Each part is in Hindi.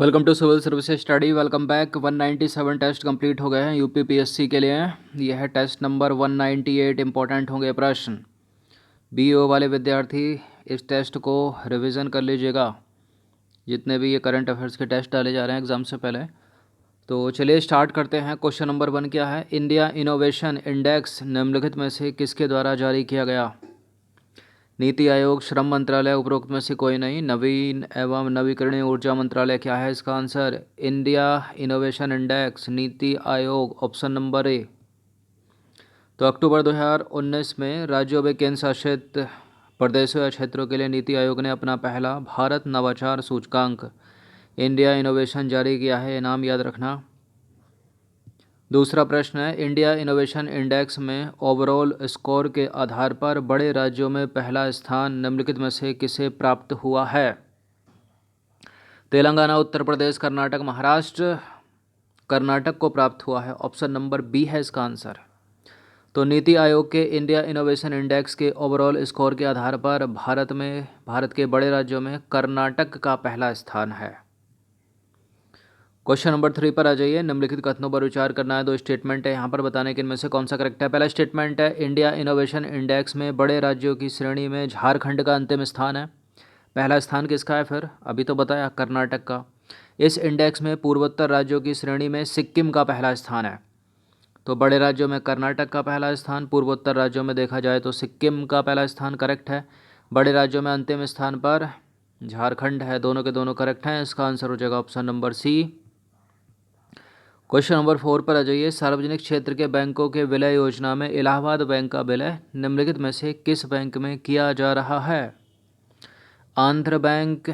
Welcome to civil service study. Welcome back. 197 test complete हो गए हैं यूपी पीएससी के लिए। यह है टेस्ट नंबर 198। इंपॉर्टेंट होंगे प्रश्न। बीईओ वाले विद्यार्थी इस टेस्ट को रिवीजन कर लीजिएगा, जितने भी ये करंट अफेयर्स के टेस्ट डाले जा रहे हैं एग्ज़ाम से पहले। तो चलिए स्टार्ट करते हैं। क्वेश्चन नंबर 1 क्या है? इंडिया इनोवेशन इंडेक्स निम्नलिखित में से किसके द्वारा जारी किया गया? नीति आयोग, श्रम मंत्रालय, उपरोक्त में से कोई नहीं। नवीन एवं नवीकरणीय ऊर्जा मंत्रालय। क्या है इसका answer? India innovation index, NITI Aayog, option number A. तो अक्टूबर 2019 में राज्यों व केंद्र शासित प्रदेशों या क्षेत्रों के लिए नीति आयोग ने अपना पहला भारत नवाचार सूचकांक इंडिया इनोवेशन जारी किया है। ये नाम याद रखना। दूसरा प्रश्न है, इंडिया इनोवेशन इंडेक्स में ओवरऑल स्कोर के आधार पर बड़े राज्यों में पहला स्थान निम्नलिखित में से किसे प्राप्त हुआ है? तेलंगाना, उत्तर प्रदेश, कर्नाटक, महाराष्ट्र। कर्नाटक को प्राप्त हुआ है। ऑप्शन नंबर बी है इसका आंसर। तो नीति आयोग के इंडिया इनोवेशन इंडेक्स के ओवरऑल स्कोर के आधार पर भारत के बड़े राज्यों में कर्नाटक का पहला स्थान है। क्वेश्चन नंबर 3 पर आ जाइए। निम्नलिखित कथनों पर विचार करना है। दो स्टेटमेंट है यहाँ पर, बताने कि इनमें से कौन सा करेक्ट है। पहला स्टेटमेंट है, इंडिया इनोवेशन इंडेक्स में बड़े राज्यों की श्रेणी में झारखंड का अंतिम स्थान है। पहला स्थान किसका है फिर? अभी तो बताया, कर्नाटक का। इस इंडेक्स में पूर्वोत्तर राज्यों की श्रेणी में सिक्किम का पहला स्थान है। तो बड़े राज्यों में कर्नाटक का पहला स्थान, पूर्वोत्तर राज्यों में देखा जाए तो सिक्किम का पहला स्थान करेक्ट है। बड़े राज्यों में अंतिम स्थान पर झारखंड है। दोनों के दोनों करेक्ट हैं। इसका आंसर हो जाएगा option number C. Question number 4 पर आ जाइए। सार्वजनिक क्षेत्र के बैंकों के विलय योजना में इलाहाबाद बैंक का विलय निम्नलिखित में से किस बैंक में किया जा रहा है? Andhra bank,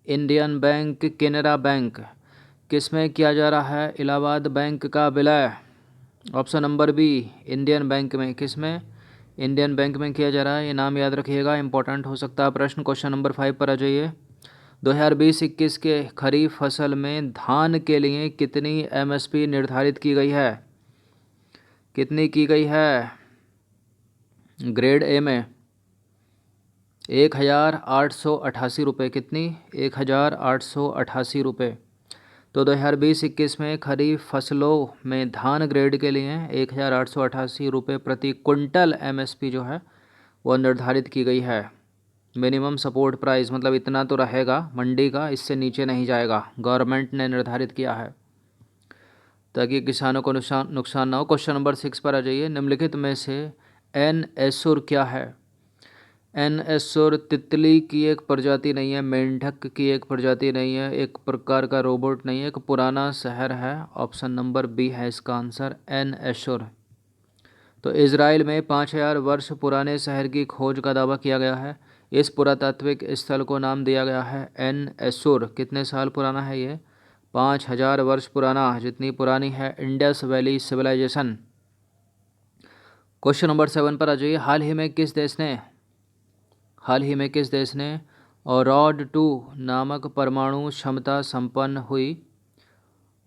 Indian bank, Canara bank. किस में किया जा रहा है इलाहाबाद बैंक का विलय? Option number B, Indian bank में। किस में? इंडियन बैंक में किया जा रहा है। ये नाम याद रखिएगा, इंपॉर्टेंट हो सकता है प्रश्न। क्वेश्चन नंबर 5 पर आ जाइए। 2020-21 के खरीफ फसल में धान के लिए कितनी एमएसपी निर्धारित की गई है? कितनी की गई है? ग्रेड ए में 1888 रुपये। कितनी? 1888 रुपये। तो 2020-21 में खरीफ फसलों में धान ग्रेड के लिए 1888 रुपये प्रति क्विंटल एमएसपी जो है वो निर्धारित की गई है। मिनिमम सपोर्ट प्राइस मतलब इतना तो रहेगा मंडी का, इससे नीचे नहीं जाएगा। गवर्नमेंट ने निर्धारित किया है ताकि किसानों को नुकसान ना हो। क्वेश्चन नंबर 6 पर आ जाइए। निम्नलिखित में से एन एसुर क्या है? एन एसुर तितली की एक प्रजाति नहीं है, मेंढक की एक प्रजाति नहीं है, एक प्रकार का रोबोट नहीं है, एक पुराना शहर है। ऑप्शन नंबर बी है इसका आंसर, एन एसुर। तो इजराइल में 5000 वर्ष पुराने शहर की खोज का दावा किया गया है। इस पुरातात्विक स्थल को नाम दिया गया है एन एसुर। कितने साल पुराना है ये? 5000 वर्ष पुराना, जितनी पुरानी है Indus valley civilization. Question number 7 पर आ जाइए। हाल ही में किस देश ने रॉड 2 नामक परमाणु क्षमता संपन्न हुई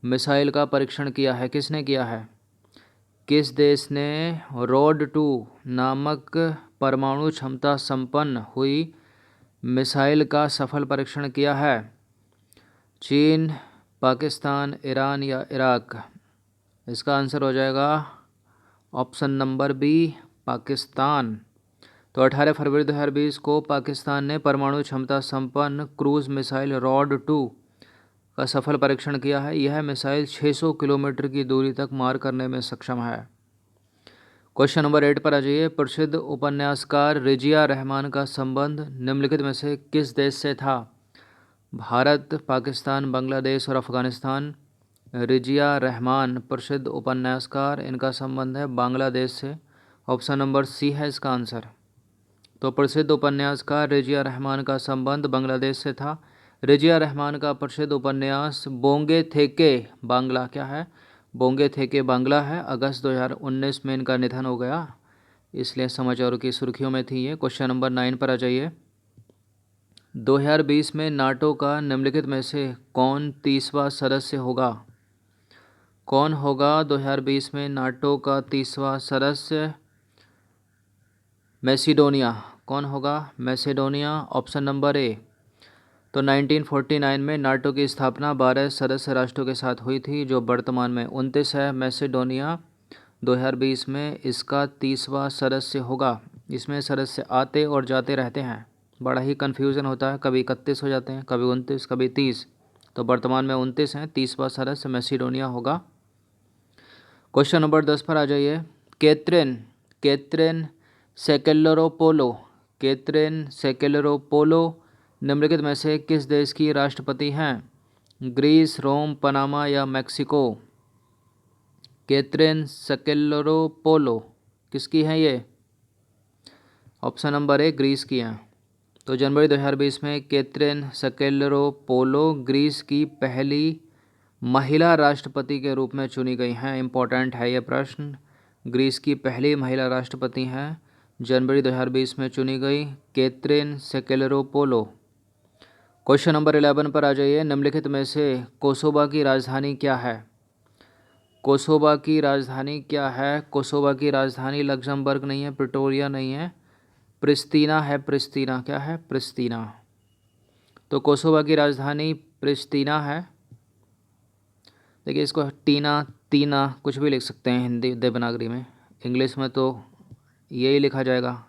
मिसाइल का परीक्षण किया है? किसने किया है? किस देश ने रॉड 2 नामक परमाणु क्षमता संपन्न हुई मिसाइल का सफल परीक्षण किया है? चीन, पाकिस्तान, ईरान या इराक? इसका आंसर हो जाएगा ऑप्शन नंबर बी, पाकिस्तान। तो 18 फरवरी 2020 को पाकिस्तान ने परमाणु क्षमता संपन्न क्रूज मिसाइल रॉड 2 का सफल परीक्षण किया है। यह मिसाइल 600 किलोमीटर की दूरी तक मार करने में सक्षम है। क्वेश्चन नंबर 8 पर आ जाइए। प्रसिद्ध उपन्यासकार रिजिया रहमान का संबंध निम्नलिखित में से किस देश से था? भारत, पाकिस्तान, बांग्लादेश और अफगानिस्तान। रिजिया रहमान प्रसिद्ध उपन्यासकार, इनका संबंध है बांग्लादेश से। ऑप्शन नंबर सी है इसका आंसर। तो प्रसिद्ध उपन्यासकार रिजिया रहमान का संबंध बांग्लादेश से था। रिजिया रहमान का प्रसिद्ध उपन्यास बोंगे थेके बांग्ला क्या है? बोंगे थेके बांग्ला है। अगस्त 2019 में इनका निधन हो गया, इसलिए समाचारों की सुर्खियों में थी ये। क्वेश्चन नंबर 9 पर आ जाइए। 2020 में नाटो का निम्नलिखित में से कौन 30वां सदस्य होगा? कौन होगा 2020 में नाटो का 30वां सदस्य? मैसिडोनिया। कौन होगा? मैसिडोनिया। Option number A. तो 1949 में नाटो की स्थापना 12 सदस्य राष्ट्रों के साथ हुई थी, जो वर्तमान में 29 है। मैसेडोनिया 2020 में इसका 30वां सदस्य होगा। इसमें सदस्य आते और जाते रहते हैं, बड़ा ही कन्फ्यूज़न होता है, कभी 31 हो जाते हैं, कभी 29, कभी 30। तो वर्तमान में 29 हैं, 30वां सदस्य मैसेडोनिया होगा। क्वेश्चन नंबर 10 पर आ जाइए। कैथरीन सेकेलेरोपोलो निम्नलिखित में से किस देश की राष्ट्रपति हैं? ग्रीस, रोम, पनामा या मैक्सिको? कैथरीन सेकेलेरोपोलो किसकी हैं ये? ऑप्शन नंबर ए ग्रीस की हैं। तो जनवरी 2020 में कैथरीन सेकेलेरोपोलो ग्रीस की पहली महिला राष्ट्रपति के रूप में चुनी गई हैं। इम्पोर्टेंट है ये प्रश्न। ग्रीस की पहली महिला राष्ट्रपति हैं, जनवरी 2020 में चुनी गई कैथरीन सेकेलेरोपोलो। क्वेश्चन नंबर 11 पर आ जाइए। निम्नलिखित में से कोसोवा की राजधानी क्या है? कोसोवा की राजधानी क्या है? कोसोवा की राजधानी लक्जमबर्ग नहीं है, प्रिटोरिया नहीं है, प्रिस्तीना है। प्रिस्तीना क्या है? प्रिस्तीना। तो कोसोवा की राजधानी प्रिस्तीना है। देखिए, इसको तीना कुछ भी लिख सकते हैं हिंदी देवनागरी में, इंग्लिश में तो यही लिखा जाएगा,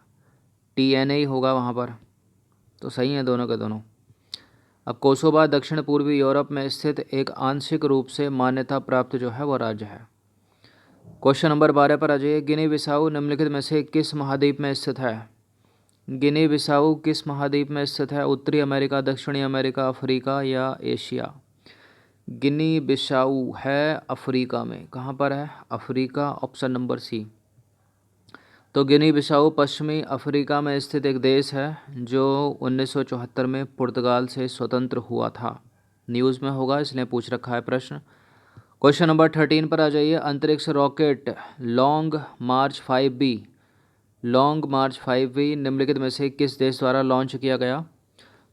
TNA ही होगा वहाँ पर। तो सही है दोनों के दोनों। अब कोसोवा दक्षिण पूर्वी यूरोप में स्थित एक आंशिक रूप से मान्यता प्राप्त जो है वो राज्य है। क्वेश्चन नंबर 12 पर आ जाइए। गिनी बिसाऊ निम्नलिखित में से किस महाद्वीप में स्थित है? गिनी बिसाऊ किस महाद्वीप में स्थित है? उत्तरी अमेरिका, दक्षिणी अमेरिका, अफ्रीका या एशिया? गिनी बिसाऊ है अफ्रीका में। कहाँ पर है? Africa, option number C. तो गिनी बिसाऊ पश्चिमी अफ्रीका में स्थित एक देश है जो 1974 में पुर्तगाल से स्वतंत्र हुआ था। न्यूज़ में होगा इसलिए पूछ रखा है प्रश्न। क्वेश्चन नंबर 13 पर आ जाइए। अंतरिक्ष रॉकेट लॉन्ग मार्च 5B निम्नलिखित में से किस देश द्वारा लॉन्च किया गया?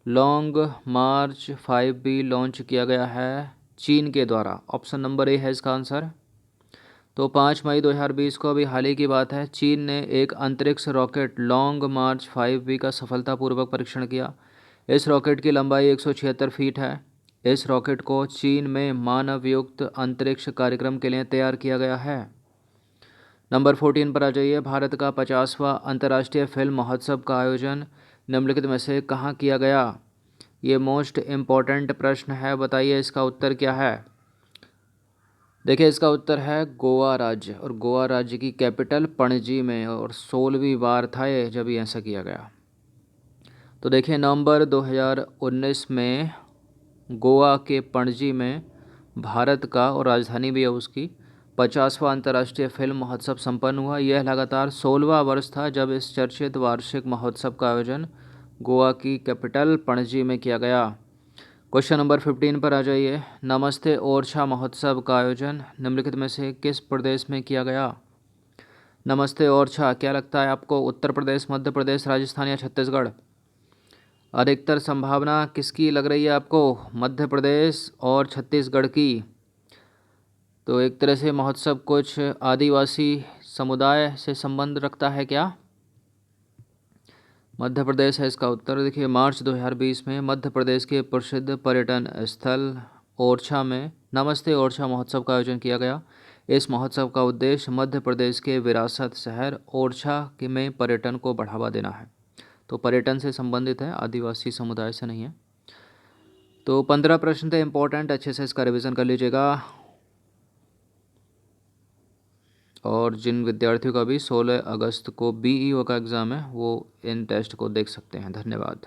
लॉन्ग मार्च 5B लॉन्च किया गया है चीन के द्वारा। ऑप्शन नंबर ए है इसका आंसर। तो 5 मई 2020 को अभी हाल ही की बात है, चीन ने एक अंतरिक्ष रॉकेट लॉन्ग मार्च 5B का सफलतापूर्वक परीक्षण किया। इस रॉकेट की लंबाई 176 फीट है। इस रॉकेट को चीन में मानवयुक्त अंतरिक्ष कार्यक्रम के लिए तैयार किया गया है। नंबर 14 पर आ जाइए। भारत का 50वां अंतर्राष्ट्रीय फिल्म महोत्सव का आयोजन निम्नलिखित में से कहाँ किया गया? ये मोस्ट इम्पॉर्टेंट प्रश्न है, बताइए इसका उत्तर क्या है? देखिए, इसका उत्तर है गोवा राज्य, और गोवा राज्य की कैपिटल पणजी में, और 16वीं बार था ये जब ये ऐसा किया गया। तो देखिए, नवंबर 2019 में गोवा के पणजी में भारत का, और राजधानी भी है उसकी, 50वां अंतर्राष्ट्रीय फिल्म महोत्सव संपन्न हुआ। यह लगातार 16वां वर्ष था जब इस चर्चित वार्षिक महोत्सव का आयोजन गोवा की कैपिटल पणजी में किया गया। क्वेश्चन नंबर 15 पर आ जाइए। नमस्ते ओरछा महोत्सव का आयोजन निम्नलिखित में से किस प्रदेश में किया गया? नमस्ते ओरछा, क्या लगता है आपको? उत्तर प्रदेश, मध्य प्रदेश, राजस्थान या छत्तीसगढ़? अधिकतर संभावना किसकी लग रही है आपको? मध्य प्रदेश और छत्तीसगढ़ की। तो एक तरह से महोत्सव कुछ आदिवासी समुदाय से संबंध रखता है क्या? मध्य प्रदेश है इसका उत्तर। देखिए, मार्च 2020 में मध्य प्रदेश के प्रसिद्ध पर्यटन स्थल ओरछा में नमस्ते ओरछा महोत्सव का आयोजन किया गया। इस महोत्सव का उद्देश्य मध्य प्रदेश के विरासत शहर ओरछा के में पर्यटन को बढ़ावा देना है। तो पर्यटन से संबंधित है, आदिवासी समुदाय से नहीं है। तो 15 प्रश्न थे इम्पोर्टेंट, अच्छे से इसका रिवीजन कर लीजिएगा। और जिन विद्यार्थियों का भी 16 अगस्त को BEO का एग्ज़ाम है वो इन टेस्ट को देख सकते हैं। धन्यवाद।